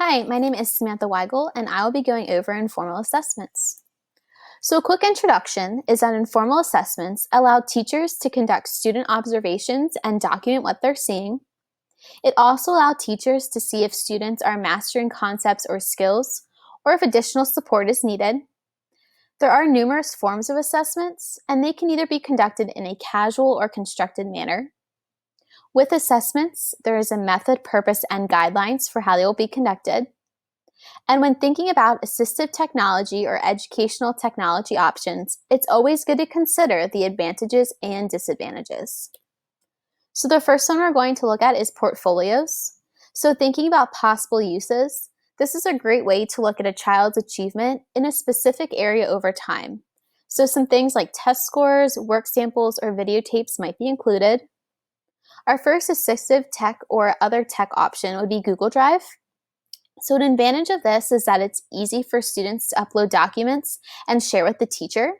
Hi, my name is Samantha Weigel, and I will be going over informal assessments. So a quick introduction is that informal assessments allow teachers to conduct student observations and document what they're seeing. It also allows teachers to see if students are mastering concepts or skills, or if additional support is needed. There are numerous forms of assessments, and they can either be conducted in a casual or constructed manner. With assessments, there is a method, purpose, and guidelines for how they will be conducted. And when thinking about assistive technology or educational technology options, it's always good to consider the advantages and disadvantages. So the first one we're going to look at is portfolios. So thinking about possible uses, this is a great way to look at a child's achievement in a specific area over time. So some things like test scores, work samples, or videotapes might be included. Our first assistive tech or other tech option would be Google Drive. So an advantage of this is that it's easy for students to upload documents and share with the teacher.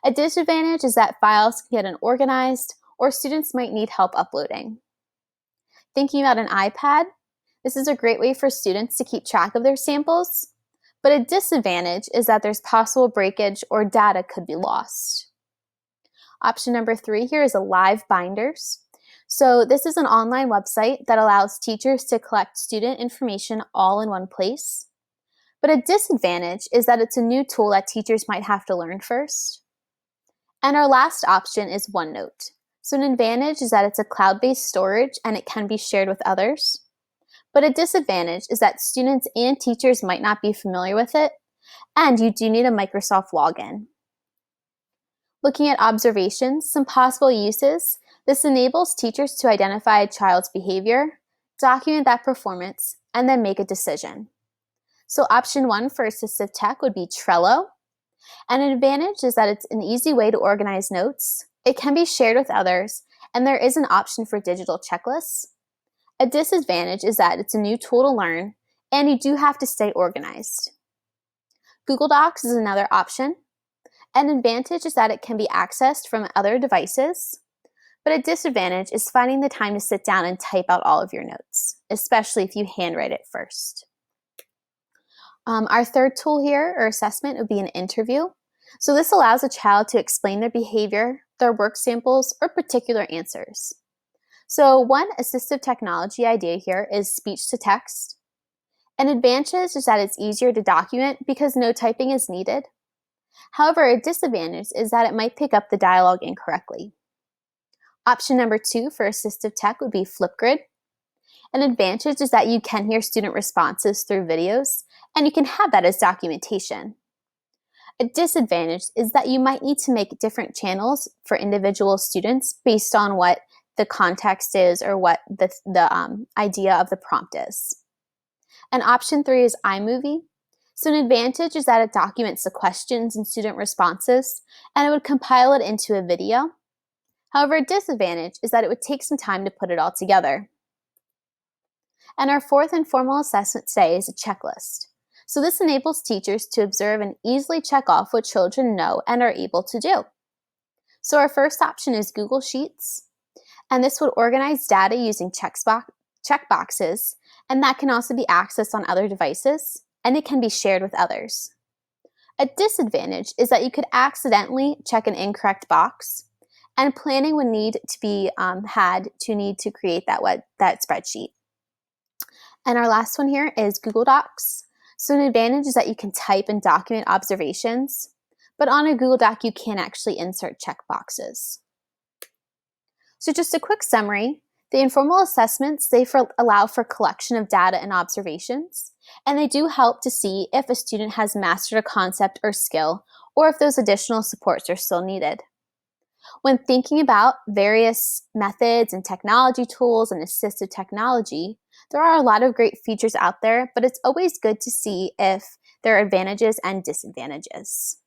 A disadvantage is that files can get unorganized or students might need help uploading. Thinking about an iPad, this is a great way for students to keep track of their samples, but a disadvantage is that there's possible breakage or data could be lost. Option number 3 here is a live binders. So this is an online website that allows teachers to collect student information all in one place. But a disadvantage is that it's a new tool that teachers might have to learn first. And our last option is OneNote. So an advantage is that it's a cloud-based storage and it can be shared with others. But a disadvantage is that students and teachers might not be familiar with it, and you do need a Microsoft login. Looking at observations, some possible uses. This enables teachers to identify a child's behavior, document that performance, and then make a decision. So option 1 for assistive tech would be Trello. And an advantage is that it's an easy way to organize notes. It can be shared with others, and there is an option for digital checklists. A disadvantage is that it's a new tool to learn, and you do have to stay organized. Google Docs is another option. An advantage is that it can be accessed from other devices. But a disadvantage is finding the time to sit down and type out all of your notes, especially if you handwrite it first. Our third tool here, or assessment, would be an interview. So this allows a child to explain their behavior, their work samples, or particular answers. So one assistive technology idea here is speech to text. An advantage is that it's easier to document because no typing is needed. However, a disadvantage is that it might pick up the dialogue incorrectly. Option number 2 for assistive tech would be Flipgrid. An advantage is that you can hear student responses through videos, and you can have that as documentation. A disadvantage is that you might need to make different channels for individual students based on what the context is or what the idea of the prompt is. And option 3 is iMovie. So an advantage is that it documents the questions and student responses, and it would compile it into a video. However, a disadvantage is that it would take some time to put it all together. And our fourth informal assessment today is a checklist. So this enables teachers to observe and easily check off what children know and are able to do. So our first option is Google Sheets, and this would organize data using checkboxes, and that can also be accessed on other devices, and it can be shared with others. A disadvantage is that you could accidentally check an incorrect box, and planning would need to be had to create that spreadsheet. And our last one here is Google Docs. So an advantage is that you can type and document observations, but on a Google Doc you can actually insert checkboxes. So just a quick summary, the informal assessments, they allow for collection of data and observations, and they do help to see if a student has mastered a concept or skill, or if those additional supports are still needed. When thinking about various methods and technology tools and assistive technology, there are a lot of great features out there, but it's always good to see if there are advantages and disadvantages.